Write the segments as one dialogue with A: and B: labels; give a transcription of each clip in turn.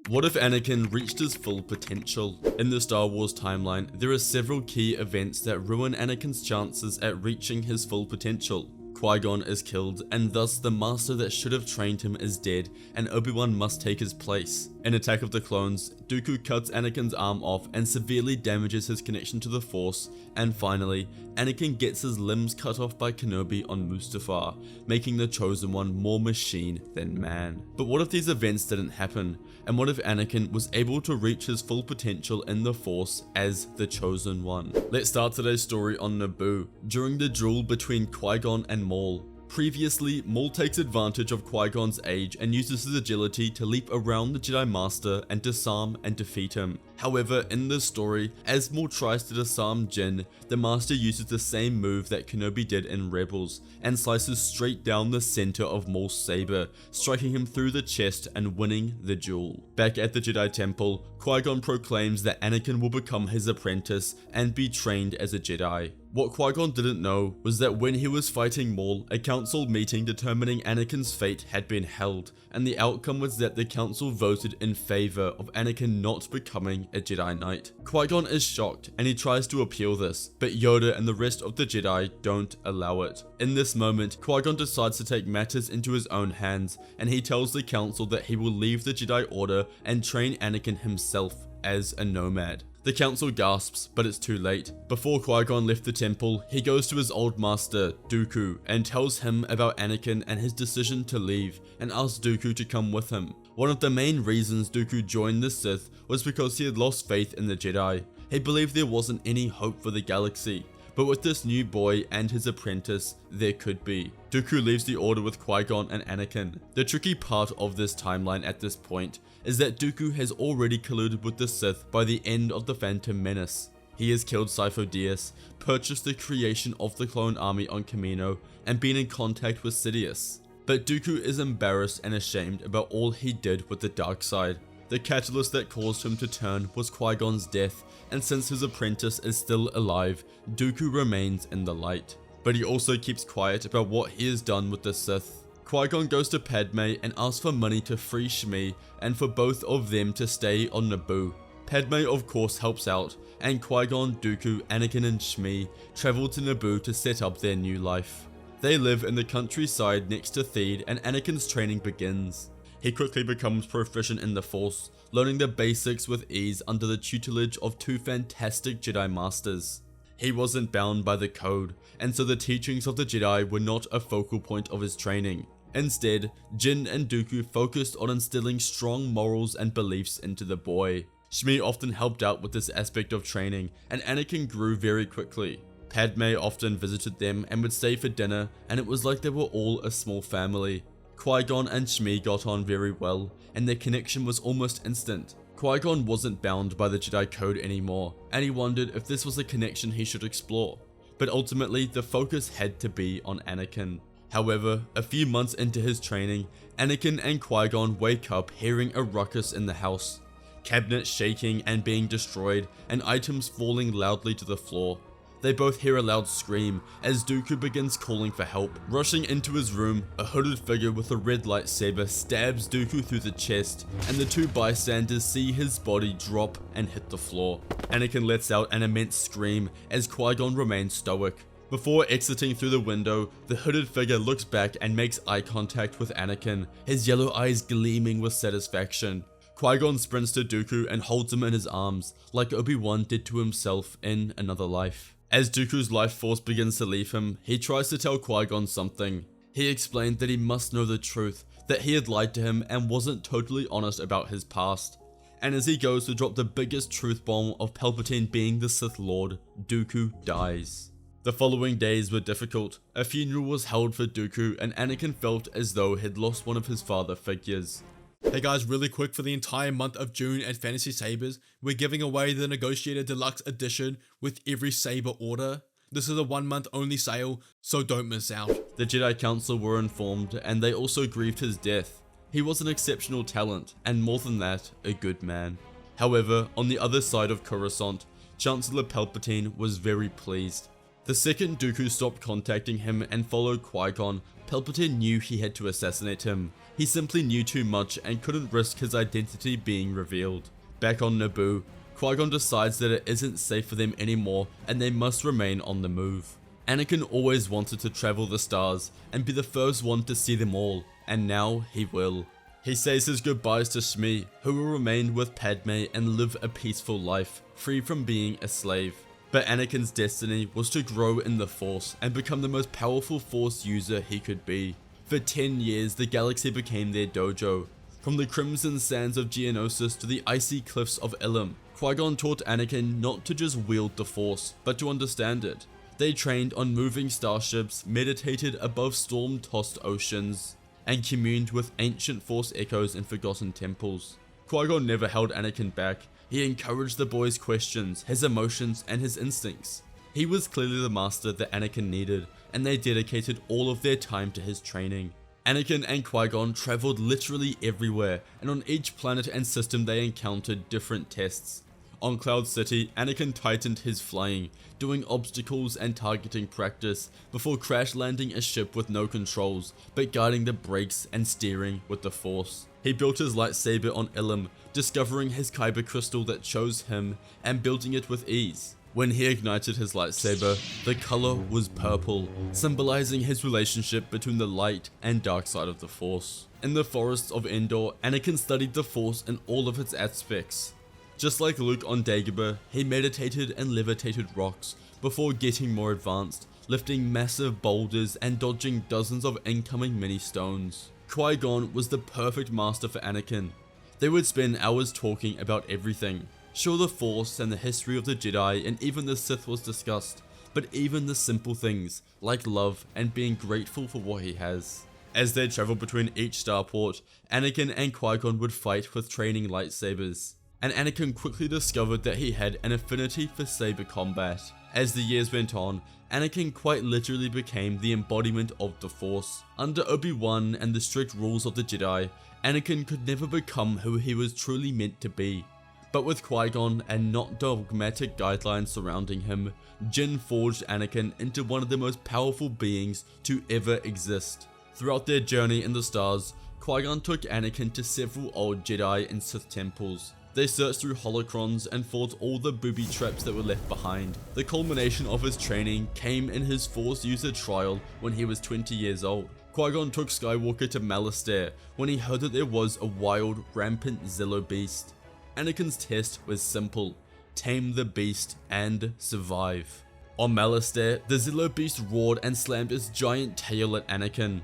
A: What if Anakin reached his full potential? In the Star Wars timeline, there are several key events that ruin Anakin's chances at reaching his full potential. Qui-Gon is killed, and thus the master that should have trained him is dead, and Obi-Wan must take his place. In Attack of the Clones, Dooku cuts Anakin's arm off and severely damages his connection to the Force, and finally, Anakin gets his limbs cut off by Kenobi on Mustafar, making the Chosen One more machine than man. But what if these events didn't happen, and what if Anakin was able to reach his full potential in the Force as the Chosen One? Let's start today's story on Nibou, during the duel between Qui-Gon and Maul. Previously, Maul takes advantage of Qui-Gon's age and uses his agility to leap around the Jedi Master and disarm and defeat him. However, in this story, as Maul tries to disarm Jin, the Master uses the same move that Kenobi did in Rebels and slices straight down the center of Maul's saber, striking him through the chest and winning the duel. Back at the Jedi Temple, Qui-Gon proclaims that Anakin will become his apprentice and be trained as a Jedi. What Qui-Gon didn't know was that when he was fighting Maul, a council meeting determining Anakin's fate had been held, and the outcome was that the council voted in favor of Anakin not becoming a Jedi Knight. Qui-Gon is shocked and he tries to appeal this, but Yoda and the rest of the Jedi don't allow it. In this moment, Qui-Gon decides to take matters into his own hands, and he tells the council that he will leave the Jedi Order and train Anakin himself as a nomad. The council gasps, but it's too late. Before Qui-Gon left the temple, he goes to his old master, Dooku, and tells him about Anakin and his decision to leave, and asks Dooku to come with him. One of the main reasons Dooku joined the Sith was because he had lost faith in the Jedi. He believed there wasn't any hope for the galaxy. But with this new boy and his apprentice, there could be. Dooku leaves the Order with Qui-Gon and Anakin. The tricky part of this timeline at this point is that Dooku has already colluded with the Sith by the end of the Phantom Menace. He has killed Sifo Dyas, purchased the creation of the clone army on Kamino, and been in contact with Sidious. But Dooku is embarrassed and ashamed about all he did with the dark side. The catalyst that caused him to turn was Qui-Gon's death, and since his apprentice is still alive, Dooku remains in the light. But he also keeps quiet about what he has done with the Sith. Qui-Gon goes to Padme and asks for money to free Shmi and for both of them to stay on Nibou. Padme of course helps out, and Qui-Gon, Dooku, Anakin and Shmi travel to Nibou to set up their new life. They live in the countryside next to Theed, and Anakin's training begins. He quickly becomes proficient in the Force, learning the basics with ease under the tutelage of two fantastic Jedi Masters. He wasn't bound by the code, and so the teachings of the Jedi were not a focal point of his training. Instead, Jin and Dooku focused on instilling strong morals and beliefs into the boy. Shmi often helped out with this aspect of training, and Anakin grew very quickly. Padme often visited them and would stay for dinner, and it was like they were all a small family. Qui-Gon and Shmi got on very well, and their connection was almost instant. Qui-Gon wasn't bound by the Jedi Code anymore, and he wondered if this was a connection he should explore. But ultimately, the focus had to be on Anakin. However, a few months into his training, Anakin and Qui-Gon wake up hearing a ruckus in the house. Cabinets shaking and being destroyed, and items falling loudly to the floor. They both hear a loud scream as Dooku begins calling for help. Rushing into his room, a hooded figure with a red lightsaber stabs Dooku through the chest, and the two bystanders see his body drop and hit the floor. Anakin lets out an immense scream as Qui-Gon remains stoic. Before exiting through the window, the hooded figure looks back and makes eye contact with Anakin, his yellow eyes gleaming with satisfaction. Qui-Gon sprints to Dooku and holds him in his arms, like Obi-Wan did to himself in another life. As Dooku's life force begins to leave him, he tries to tell Qui-Gon something. He explained that he must know the truth, that he had lied to him and wasn't totally honest about his past. And as he goes to drop the biggest truth bomb of Palpatine being the Sith Lord, Dooku dies. The following days were difficult. A funeral was held for Dooku, and Anakin felt as though he'd lost one of his father figures.
B: Hey guys, really quick, for the entire month of June at Fantasy Sabers, we're giving away the Negotiator Deluxe Edition with every Saber order. This is a 1 month only sale, so don't miss out.
A: The Jedi Council were informed, and they also grieved his death. He was an exceptional talent, and more than that, a good man. However, on the other side of Coruscant, Chancellor Palpatine was very pleased. The second Dooku stopped contacting him and followed Qui-Gon, Palpatine knew he had to assassinate him. He simply knew too much and couldn't risk his identity being revealed. Back on Nibou, Qui-Gon decides that it isn't safe for them anymore and they must remain on the move. Anakin always wanted to travel the stars and be the first one to see them all, and now he will. He says his goodbyes to Shmi, who will remain with Padme and live a peaceful life, free from being a slave. But Anakin's destiny was to grow in the Force and become the most powerful Force user he could be. For 10 years, the galaxy became their dojo. From the crimson sands of Geonosis to the icy cliffs of Ilum, Qui-Gon taught Anakin not to just wield the Force, but to understand it. They trained on moving starships, meditated above storm-tossed oceans, and communed with ancient Force echoes in forgotten temples. Qui-Gon never held Anakin back. He encouraged the boy's questions, his emotions, and his instincts. He was clearly the master that Anakin needed, and they dedicated all of their time to his training. Anakin and Qui-Gon traveled literally everywhere, and on each planet and system they encountered different tests. On Cloud City, Anakin tightened his flying, doing obstacles and targeting practice, before crash landing a ship with no controls, but guiding the brakes and steering with the Force. He built his lightsaber on Ilum, discovering his kyber crystal that chose him, and building it with ease. When he ignited his lightsaber, the color was purple, symbolizing his relationship between the light and dark side of the Force. In the forests of Endor, Anakin studied the Force in all of its aspects. Just like Luke on Dagobah, he meditated and levitated rocks before getting more advanced, lifting massive boulders and dodging dozens of incoming mini stones. Qui-Gon was the perfect master for Anakin. They would spend hours talking about everything. Sure, the Force and the history of the Jedi and even the Sith was discussed, but even the simple things like love and being grateful for what he has. As they traveled between each starport, Anakin and Qui-Gon would fight with training lightsabers. And Anakin quickly discovered that he had an affinity for saber combat. As the years went on, Anakin quite literally became the embodiment of the Force. Under Obi-Wan and the strict rules of the Jedi, Anakin could never become who he was truly meant to be. But with Qui-Gon and not dogmatic guidelines surrounding him, Jin forged Anakin into one of the most powerful beings to ever exist. Throughout their journey in the stars, Qui-Gon took Anakin to several old Jedi and Sith temples. They searched through holocrons and fought all the booby traps that were left behind. The culmination of his training came in his Force user trial when he was 20 years old. Qui-Gon took Skywalker to Malastare when he heard that there was a wild, rampant Zillo beast. Anakin's test was simple: tame the beast and survive. On Malastare, the Zillo beast roared and slammed its giant tail at Anakin.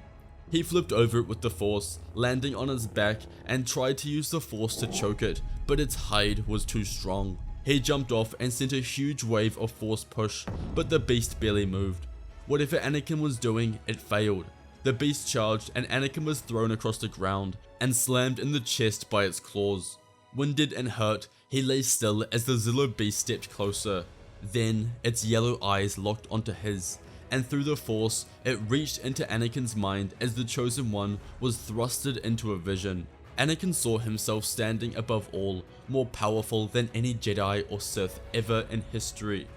A: He flipped over it with the Force, landing on its back and tried to use the Force to choke it, but its hide was too strong. He jumped off and sent a huge wave of Force push, but the beast barely moved. Whatever Anakin was doing, it failed. The beast charged and Anakin was thrown across the ground and slammed in the chest by its claws. Winded and hurt, he lay still as the Zillo beast stepped closer. Then, its yellow eyes locked onto his, and through the Force, it reached into Anakin's mind as the Chosen One was thrusted into a vision. Anakin saw himself standing above all, more powerful than any Jedi or Sith ever in history.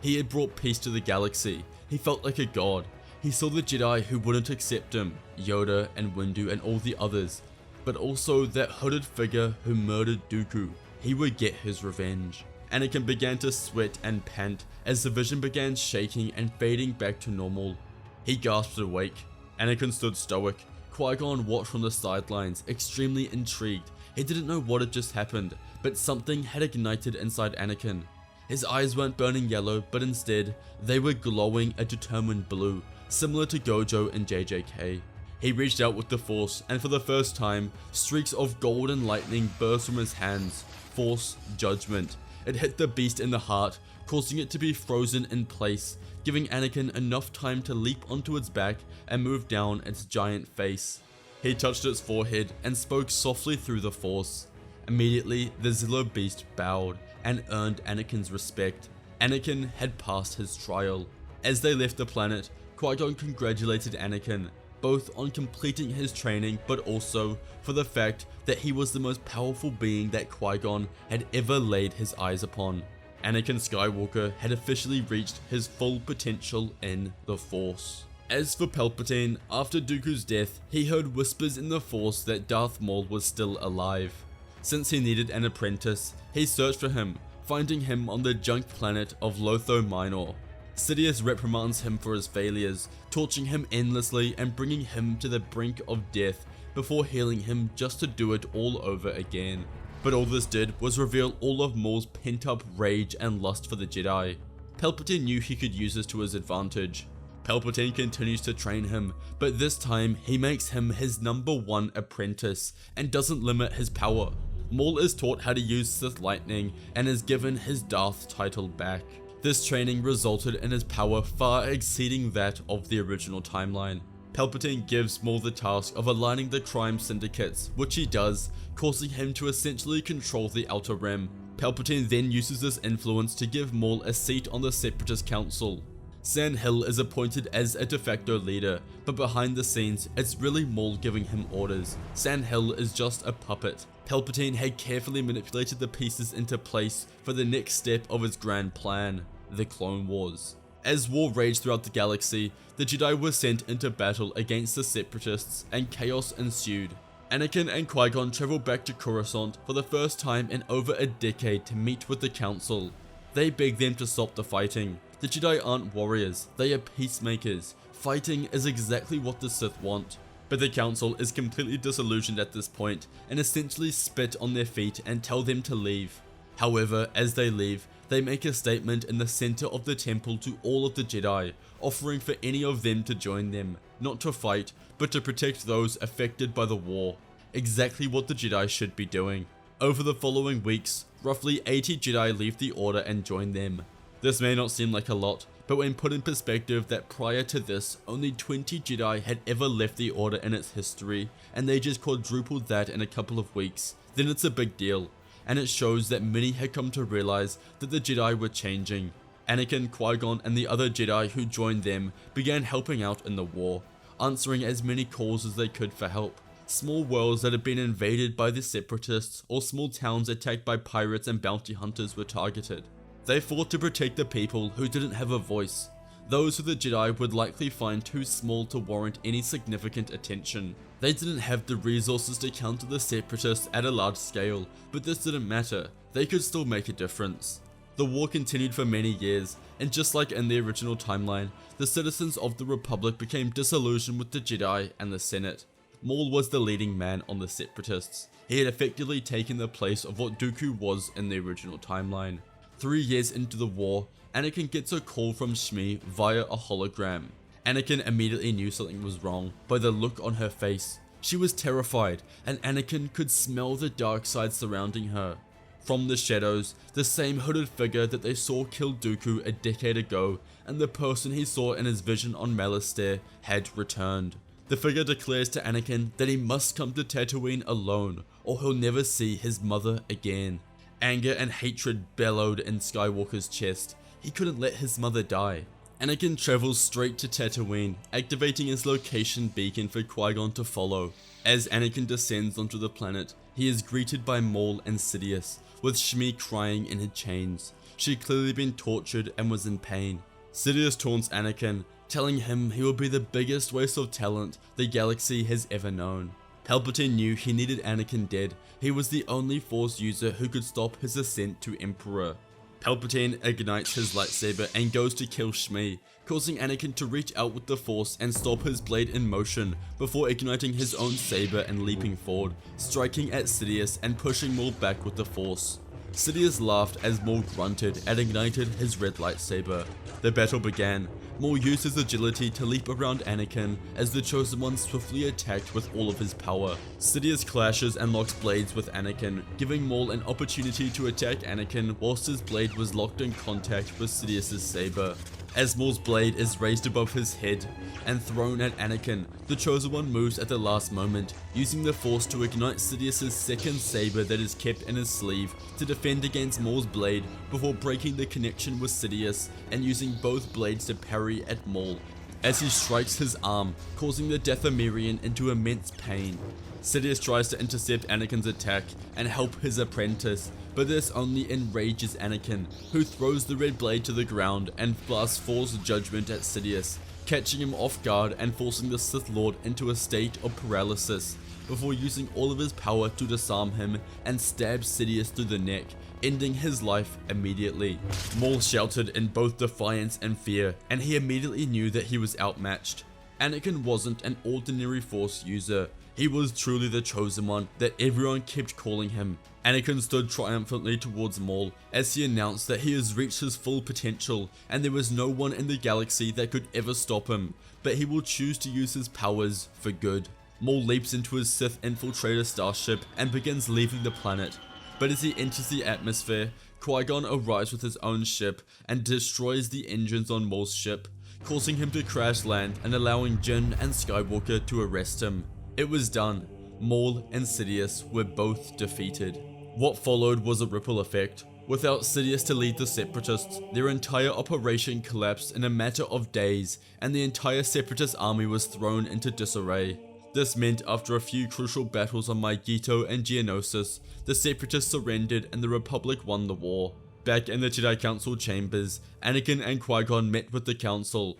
A: He had brought peace to the galaxy. He felt like a god. He saw the Jedi who wouldn't accept him, Yoda and Windu and all the others, but also that hooded figure who murdered Dooku. He would get his revenge. Anakin began to sweat and pant as the vision began shaking and fading back to normal. He gasped awake. Anakin stood stoic. Qui-Gon watched from the sidelines, extremely intrigued. He didn't know what had just happened, but something had ignited inside Anakin. His eyes weren't burning yellow, but instead, they were glowing a determined blue, similar to Gojo in JJK. He reached out with the Force, and for the first time, streaks of golden lightning burst from his hands. Force Judgment. It hit the beast in the heart, causing it to be frozen in place, giving Anakin enough time to leap onto its back and move down its giant face. He touched its forehead and spoke softly through the Force. Immediately, the Zillo beast bowed and earned Anakin's respect. Anakin had passed his trial. As they left the planet, Qui-Gon congratulated Anakin, both on completing his training but also for the fact that he was the most powerful being that Qui-Gon had ever laid his eyes upon. Anakin Skywalker had officially reached his full potential in the Force. As for Palpatine, after Dooku's death, he heard whispers in the Force that Darth Maul was still alive. Since he needed an apprentice, he searched for him, finding him on the junk planet of Lotho Minor. Sidious reprimands him for his failures, torturing him endlessly and bringing him to the brink of death before healing him just to do it all over again. But all this did was reveal all of Maul's pent-up rage and lust for the Jedi. Palpatine knew he could use this to his advantage. Palpatine continues to train him, but this time he makes him his #1 apprentice and doesn't limit his power. Maul is taught how to use Sith lightning and is given his Darth title back. This training resulted in his power far exceeding that of the original timeline. Palpatine gives Maul the task of aligning the crime syndicates, which he does, causing him to essentially control the Outer Rim. Palpatine then uses this influence to give Maul a seat on the Separatist Council. San Hill is appointed as a de facto leader, but behind the scenes, it's really Maul giving him orders. San Hill is just a puppet. Palpatine had carefully manipulated the pieces into place for the next step of his grand plan, the Clone Wars. As war raged throughout the galaxy, the Jedi were sent into battle against the Separatists and chaos ensued. Anakin and Qui-Gon traveled back to Coruscant for the first time in over a decade to meet with the Council. They begged them to stop the fighting. The Jedi aren't warriors, they are peacemakers. Fighting is exactly what the Sith want. But the Council is completely disillusioned at this point and essentially spit on their feet and tell them to leave. However, as they leave, they make a statement in the center of the temple to all of the Jedi, offering for any of them to join them, not to fight, but to protect those affected by the war. Exactly what the Jedi should be doing. Over the following weeks, roughly 80 Jedi leave the Order and join them. This may not seem like a lot, but when put in perspective that prior to this, only 20 Jedi had ever left the Order in its history, and they just quadrupled that in a couple of weeks, then it's a big deal. And it shows that many had come to realize that the Jedi were changing. Anakin, Qui-Gon and the other Jedi who joined them began helping out in the war, answering as many calls as they could for help. Small worlds that had been invaded by the Separatists or small towns attacked by pirates and bounty hunters were targeted. They fought to protect the people who didn't have a voice, those who the Jedi would likely find too small to warrant any significant attention. They didn't have the resources to counter the Separatists at a large scale, but this didn't matter, they could still make a difference. The war continued for many years, and just like in the original timeline, the citizens of the Republic became disillusioned with the Jedi and the Senate. Maul was the leading man on the Separatists. He had effectively taken the place of what Dooku was in the original timeline. 3 years into the war, Anakin gets a call from Shmi via a hologram. Anakin immediately knew something was wrong by the look on her face. She was terrified, and Anakin could smell the dark side surrounding her. From the shadows, the same hooded figure that they saw kill Dooku a decade ago, and the person he saw in his vision on Malastare had returned. The figure declares to Anakin that he must come to Tatooine alone, or he'll never see his mother again. Anger and hatred bellowed in Skywalker's chest. He couldn't let his mother die. Anakin travels straight to Tatooine, activating his location beacon for Qui-Gon to follow. As Anakin descends onto the planet, he is greeted by Maul and Sidious, with Shmi crying in her chains. She had clearly been tortured and was in pain. Sidious taunts Anakin, telling him he will be the biggest waste of talent the galaxy has ever known. Palpatine knew he needed Anakin dead. He was the only Force user who could stop his ascent to Emperor. Palpatine ignites his lightsaber and goes to kill Shmi, causing Anakin to reach out with the Force and stop his blade in motion before igniting his own saber and leaping forward, striking at Sidious and pushing Maul back with the Force. Sidious laughed as Maul grunted and ignited his red lightsaber. The battle began. Maul used his agility to leap around Anakin as the Chosen One swiftly attacked with all of his power. Sidious clashes and locks blades with Anakin, giving Maul an opportunity to attack Anakin whilst his blade was locked in contact with Sidious's saber. As Maul's blade is raised above his head and thrown at Anakin, the Chosen One moves at the last moment, using the Force to ignite Sidious's second saber that is kept in his sleeve to defend against Maul's blade before breaking the connection with Sidious and using both blades to parry at Maul as he strikes his arm, causing the Dathomirian into immense pain. Sidious tries to intercept Anakin's attack and help his apprentice, but this only enrages Anakin, who throws the red blade to the ground and blasts Force Judgment at Sidious, catching him off guard and forcing the Sith Lord into a state of paralysis, before using all of his power to disarm him and stab Sidious through the neck, ending his life immediately. Maul shouted in both defiance and fear, and he immediately knew that he was outmatched. Anakin wasn't an ordinary Force user, he was truly the chosen one that everyone kept calling him. Anakin stood triumphantly towards Maul as he announced that he has reached his full potential and there was no one in the galaxy that could ever stop him, but he will choose to use his powers for good. Maul leaps into his Sith infiltrator starship and begins leaving the planet, but as he enters the atmosphere, Qui-Gon arrives with his own ship and destroys the engines on Maul's ship, causing him to crash land and allowing Jyn and Skywalker to arrest him. It was done. Maul and Sidious were both defeated. What followed was a ripple effect. Without Sidious to lead the Separatists, their entire operation collapsed in a matter of days, and the entire Separatist army was thrown into disarray. This meant after a few crucial battles on Mygeeto and Geonosis, the Separatists surrendered and the Republic won the war. Back in the Jedi Council chambers, Anakin and Qui-Gon met with the Council.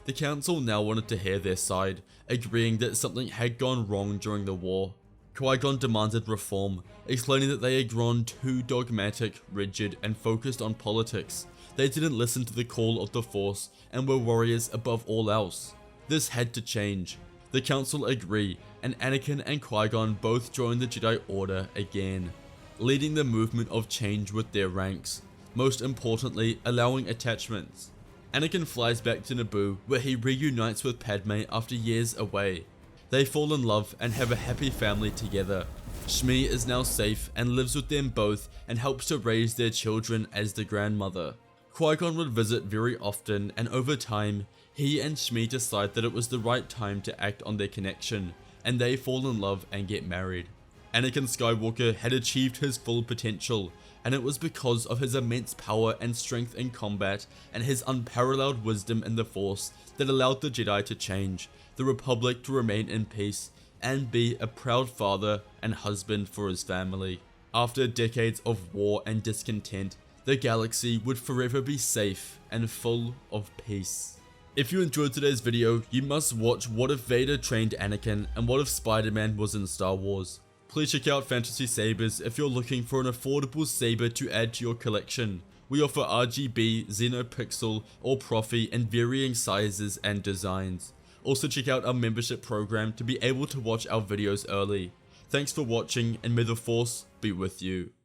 A: The Council now wanted to hear their side, agreeing that something had gone wrong during the war. Qui-Gon demanded reform, explaining that they had grown too dogmatic, rigid, and focused on politics. They didn't listen to the call of the Force and were warriors above all else. This had to change. The Council agree, and Anakin and Qui-Gon both join the Jedi Order again, leading the movement of change with their ranks, most importantly allowing attachments. Anakin flies back to Nibou, where he reunites with Padme after years away. They fall in love and have a happy family together. Shmi is now safe and lives with them both and helps to raise their children as the grandmother. Qui-Gon would visit very often, and over time, he and Shmi decide that it was the right time to act on their connection, and they fall in love and get married. Anakin Skywalker had achieved his full potential, and it was because of his immense power and strength in combat and his unparalleled wisdom in the Force that allowed the Jedi to change, the Republic to remain in peace, and be a proud father and husband for his family. After decades of war and discontent, the galaxy would forever be safe and full of peace. If you enjoyed today's video, you must watch What If Vader Trained Anakin and What If Spider-Man Was in Star Wars. Please check out Fantasy Sabers if you're looking for an affordable saber to add to your collection. We offer RGB, Xenopixel, or Profi in varying sizes and designs. Also check out our membership program to be able to watch our videos early. Thanks for watching, and may the Force be with you.